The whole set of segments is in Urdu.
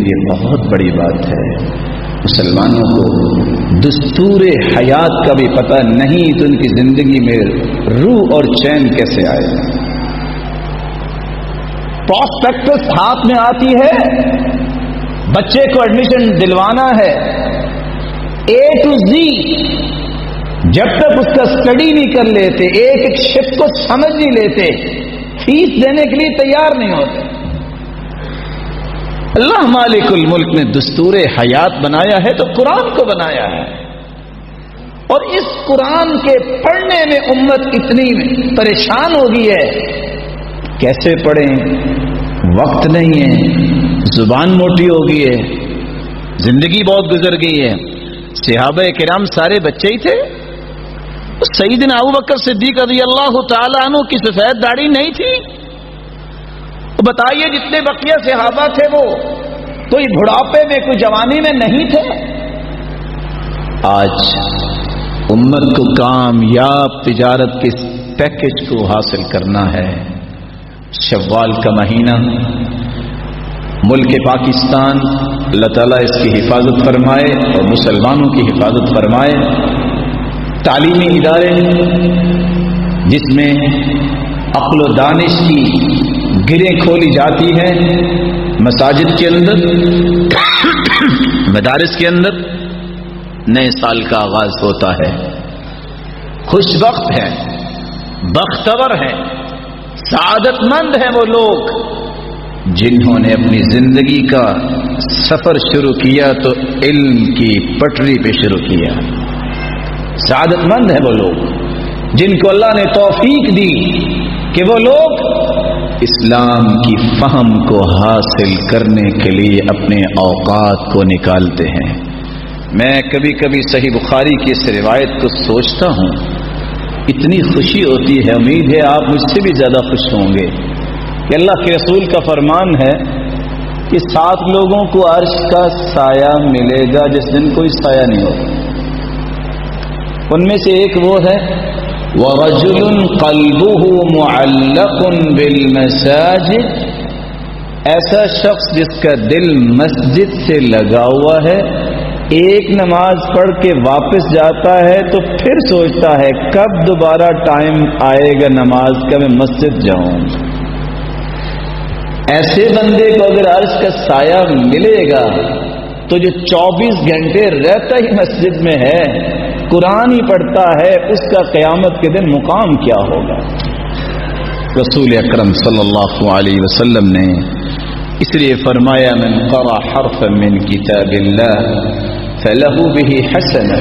لیے بہت بڑی بات ہے. مسلمانوں کو دستور حیات کا بھی پتہ نہیں تو ان کی زندگی میں روح اور چین کیسے آئے. پراسپیکٹس ہاتھ میں آتی ہے، بچے کو ایڈمیشن دلوانا ہے، اے ٹو زی جب تک اس کا اسٹڈی نہیں کر لیتے، ایک ایک شپ کو سمجھ نہیں لیتے، فیس دینے کے لیے تیار نہیں ہوتے. اللہ مالک الملک نے دستور حیات بنایا ہے تو قرآن کو بنایا ہے، اور اس قرآن کے پڑھنے میں امت اتنی پریشان ہو گئی ہے. کیسے پڑھیں؟ وقت نہیں ہے، زبان موٹی ہو گئی ہے، زندگی بہت گزر گئی ہے. صحابہ کرام سارے بچے ہی تھے. سیدنا ابوبکر صدیق رضی اللہ تعالی عنہ کی سفید داڑھی نہیں تھی. بتائیے جتنے بقیہ صحابہ تھے وہ کوئی بڑھاپے میں کوئی جوانی میں نہیں تھے. آج امت کو کامیاب تجارت کے پیکج کو حاصل کرنا ہے. شوال کا مہینہ، ملک پاکستان اللہ تعالیٰ اس کی حفاظت فرمائے اور مسلمانوں کی حفاظت فرمائے. تعلیمی ادارے جس میں عقل و دانش کی گریں کھولی جاتی ہیں، مساجد کے اندر، مدارس کے اندر نئے سال کا آغاز ہوتا ہے. خوش بخت ہے، بختور ہے، سعادت مند ہیں وہ لوگ جنہوں نے اپنی زندگی کا سفر شروع کیا تو علم کی پٹری پہ شروع کیا. سعادت مند ہیں وہ لوگ جن کو اللہ نے توفیق دی کہ وہ لوگ اسلام کی فہم کو حاصل کرنے کے لیے اپنے اوقات کو نکالتے ہیں. میں کبھی کبھی صحیح بخاری کی اس روایت کو سوچتا ہوں، اتنی خوشی ہوتی ہے. امید ہے آپ مجھ سے بھی زیادہ خوش ہوں گے کہ اللہ کے رسول کا فرمان ہے کہ 7 لوگوں کو عرش کا سایہ ملے گا جس دن کوئی سایہ نہیں ہوگا. ان میں سے ایک وہ ہے وَرَجُلٌ قَلْبُهُ مُعَلَّقٌ بِالْمَسَاجِدِ، ایسا شخص جس کا دل مسجد سے لگا ہوا ہے، ایک نماز پڑھ کے واپس جاتا ہے تو پھر سوچتا ہے کب دوبارہ ٹائم آئے گا نماز کا میں مسجد جاؤں. ایسے بندے کو اگر عرش کا سایہ ملے گا تو جو 24 گھنٹے رہتا ہی مسجد میں ہے، قرآن ہی پڑھتا ہے، اس کا قیامت کے دن مقام کیا ہوگا. رسول اکرم صلی اللہ علیہ وسلم نے اس لیے فرمایا من قرأ حرفا من کتاب اللہ فلہ بہ حسنہ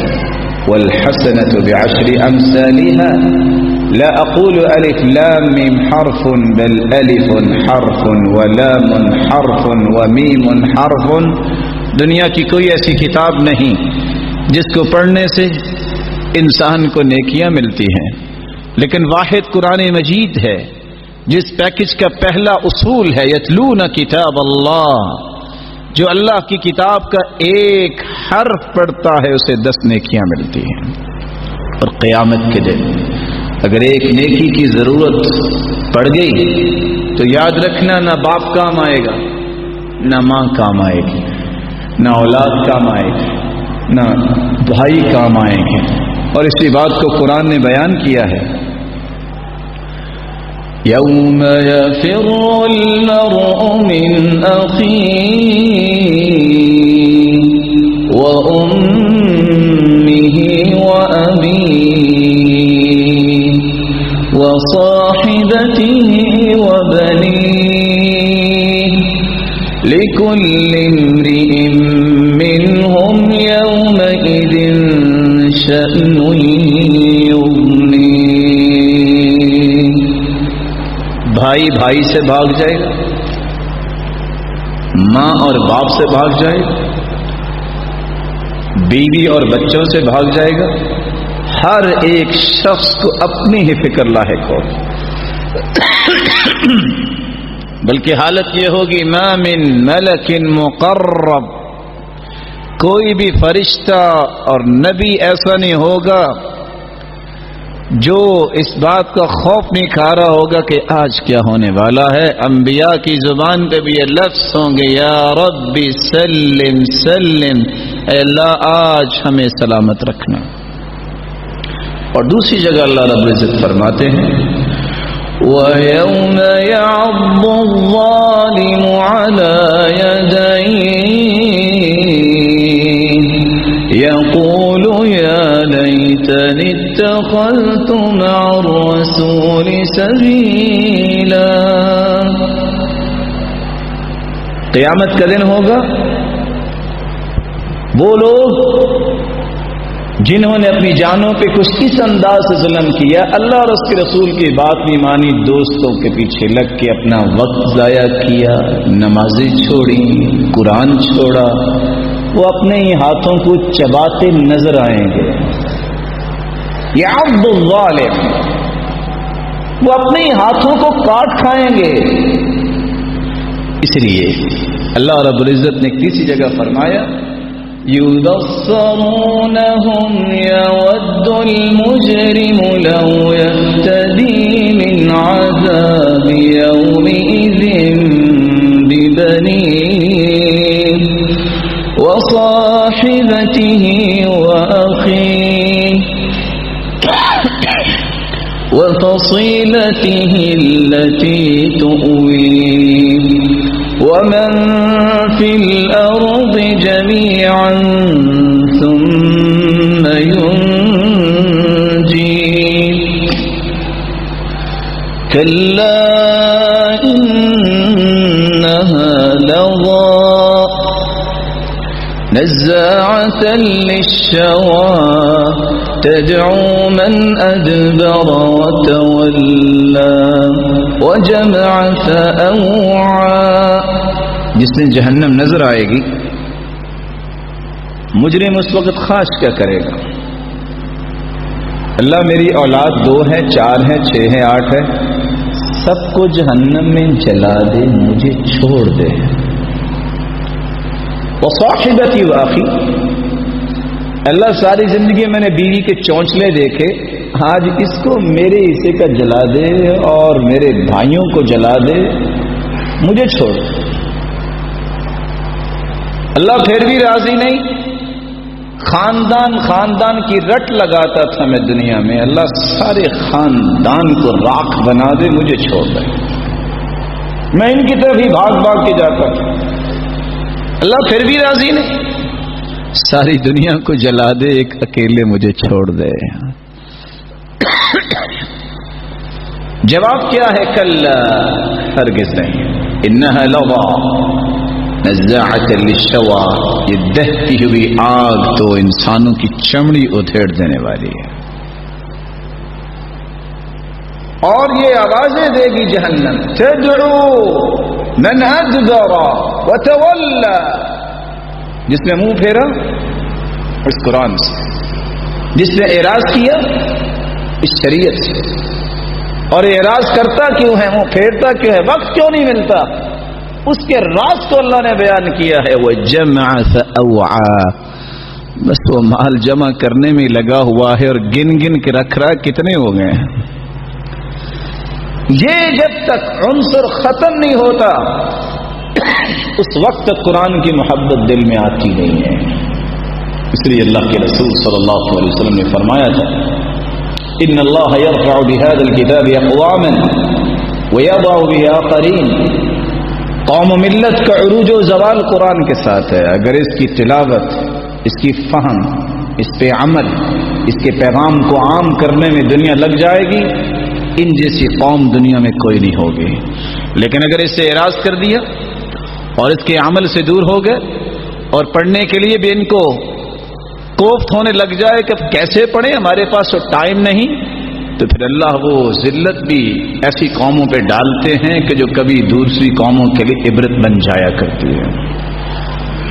والحسنة بعشر امثالها لا اقول الف لام میم حرف بل الف حرف ولام حرف ومیم حرف. دنیا کی کوئی ایسی کتاب نہیں جس کو پڑھنے سے انسان کو نیکیاں ملتی ہیں، لیکن واحد قرآن مجید ہے جس پیکج کا پہلا اصول ہے یتلون کتاب اللہ، جو اللہ کی کتاب کا ایک حرف پڑھتا ہے اسے 10 نیکیاں ملتی ہیں. اور قیامت کے دن اگر ایک نیکی کی ضرورت پڑ گئی تو یاد رکھنا نہ باپ کام آئے گا، نہ ماں کام آئے گی، نہ اولاد کام آئے گی، نہ بھائی کام آئیں گے. اور اسی بات کو قرآن نے بیان کیا ہے یوم یفر المرء من اخیہ وامہ وابیہ وصاحبتہ وبنیہ لکل امرئ منہم یومئذ شأن یغنیہ. بھائی بھائی سے بھاگ جائے گا، ماں اور باپ سے بھاگ جائے گا، بیوی اور بچوں سے بھاگ جائے گا. ہر ایک شخص کو اپنی ہی فکر لاحق ہوگی. بلکہ حالت یہ ہوگی ما من ملک مقرب، کوئی بھی فرشتہ اور نبی ایسا نہیں ہوگا جو اس بات کا خوف نہیں کھا رہا ہوگا کہ آج کیا ہونے والا ہے، انبیاء کی زبان پہ بھی یہ لفظ ہوں گے، یا ربی سلم سلم، اے اللہ آج ہمیں سلامت رکھنا۔ اور دوسری جگہ اللہ رب العزت فرماتے ہیں وَيَوْمَ يَعَضُّ الظَّالِمُ عَلَى يَدَيْهِ يَقُولُ يَا لَيْتَنِي اتَّخَذْتُ مَعَ الرَّسُولِ سَبِيلًا۔ قیامت کا دن ہوگا، وہ لوگ جنہوں نے اپنی جانوں پہ کچھ اس انداز سے ظلم کیا، اللہ اور اس کے رسول کی بات نہیں مانی، دوستوں کے پیچھے لگ کے اپنا وقت ضائع کیا، نمازیں چھوڑی، قرآن چھوڑا، وہ اپنے ہی ہاتھوں کو چباتے نظر آئیں گے۔ یعض الظالم، وہ اپنے ہی ہاتھوں کو کاٹ کھائیں گے۔ اس لیے اللہ رب العزت نے تیسری جگہ فرمایا يُبَصَّرُونَهُمْ يَوَدُّ الْمُجْرِمُ لَوْ يَفْتَدِي مِنْ عَذَابِ يَوْمِئِذٍ بِبَنِيهِ وَصَاحِبَتِهِ وَأَخِيهِ وَفَصِيلَتِهِ الَّتِي تُؤْوِيهِ وَمَن فِي الْأَرْضِ جَمِيعًا ثُمَّ يُنْجِيهِ كَلَّا إِنَّهَا لَظَىٰ نَزَّاعَةً لِلشَّوَىٰ تَدْعُو مَنْ أَدْبَرَ وَتَوَلَّىٰ وَجَمَعَ فَأَوْعَىٰ۔ جس نے جہنم نظر آئے گی، مجرم اس وقت خواہش کیا کرے گا؟ اللہ میری اولاد 2 ہے، 4 ہے، 6 ہے، 8 ہے، سب کو جہنم میں جلا دے، مجھے چھوڑ دے۔ وصاحبتی واخی، اللہ ساری زندگی میں نے بیوی کے چونچلے دیکھے، آج اس کو میرے حصے کا جلا دے اور میرے بھائیوں کو جلا دے، مجھے چھوڑ۔ اللہ پھر بھی راضی نہیں، خاندان کی رٹ لگاتا تھا میں دنیا میں، اللہ سارے خاندان کو راکھ بنا دے، مجھے چھوڑ دے۔ میں ان کی طرف ہی بھاگ بھاگ کے جاتا تھا، اللہ پھر بھی راضی نہیں، ساری دنیا کو جلا دے، ایک اکیلے مجھے چھوڑ دے۔ جواب کیا ہے؟ کلا، ہرگز نہیں، انہا لظیٰ نزاعۃ للشویٰ، یہ دہتی ہوئی آگ تو انسانوں کی چمڑی ادھیڑ دینے والی ہے، اور یہ آوازیں دے گی جہنم، تدعو من ادبر وتولى، جس نے منہ پھیرا اس قرآن سے، جس نے اعراض کیا اس شریعت سے، اور اعراض کرتا کیوں ہے، منہ پھیرتا کیوں ہے، وقت کیوں نہیں ملتا، اس کے راز کو اللہ نے بیان کیا ہے، وہ جمع فاوعى، بس وہ مال جمع کرنے میں لگا ہوا ہے اور گن گن کے رکھ رہا ہے کتنے ہو گئے ہیں۔ یہ جب تک عنصر ختم نہیں ہوتا اس وقت تک قرآن کی محبت دل میں آتی نہیں ہے۔ اس لیے اللہ کے رسول صلی اللہ علیہ وسلم نے فرمایا تھا ان اللہ یرفع بهذا الكتاب اقواما ویضع به آخرین، قوم و ملت کا عروج و زوال قرآن کے ساتھ ہے، اگر اس کی تلاوت، اس کی فہم، اس پہ عمل، اس کے پیغام کو عام کرنے میں دنیا لگ جائے گی، ان جیسی قوم دنیا میں کوئی نہیں ہوگی۔ لیکن اگر اس سے اعراض کر دیا اور اس کے عمل سے دور ہو گئے اور پڑھنے کے لیے بھی ان کو کوفت ہونے لگ جائے کہ کیسے پڑھیں، ہمارے پاس تو ٹائم نہیں، تو پھر اللہ وہ ذلت بھی ایسی قوموں پہ ڈالتے ہیں کہ جو کبھی دوسری قوموں کے لیے عبرت بن جایا کرتی ہے۔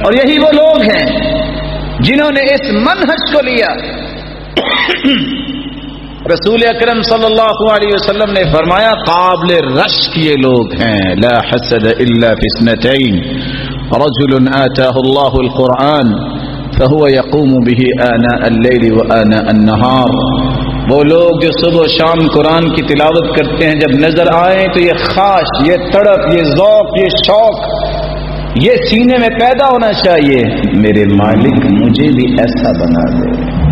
اور یہی وہ لوگ ہیں جنہوں نے اس منہج کو لیا۔ رسول اکرم صلی اللہ علیہ وسلم نے فرمایا قابل رشک یہ لوگ ہیں، لا حسد الا فی اثنتین، رجل آتاہ اللہ القرآن فهو يقوم به آناء الليل وآناء النهار وہ لوگ جو صبح و شام قرآن کی تلاوت کرتے ہیں، جب نظر آئیں تو یہ خواہش، یہ تڑپ، یہ ذوق، یہ شوق یہ سینے میں پیدا ہونا چاہیے، میرے مالک مجھے بھی ایسا بنا دے۔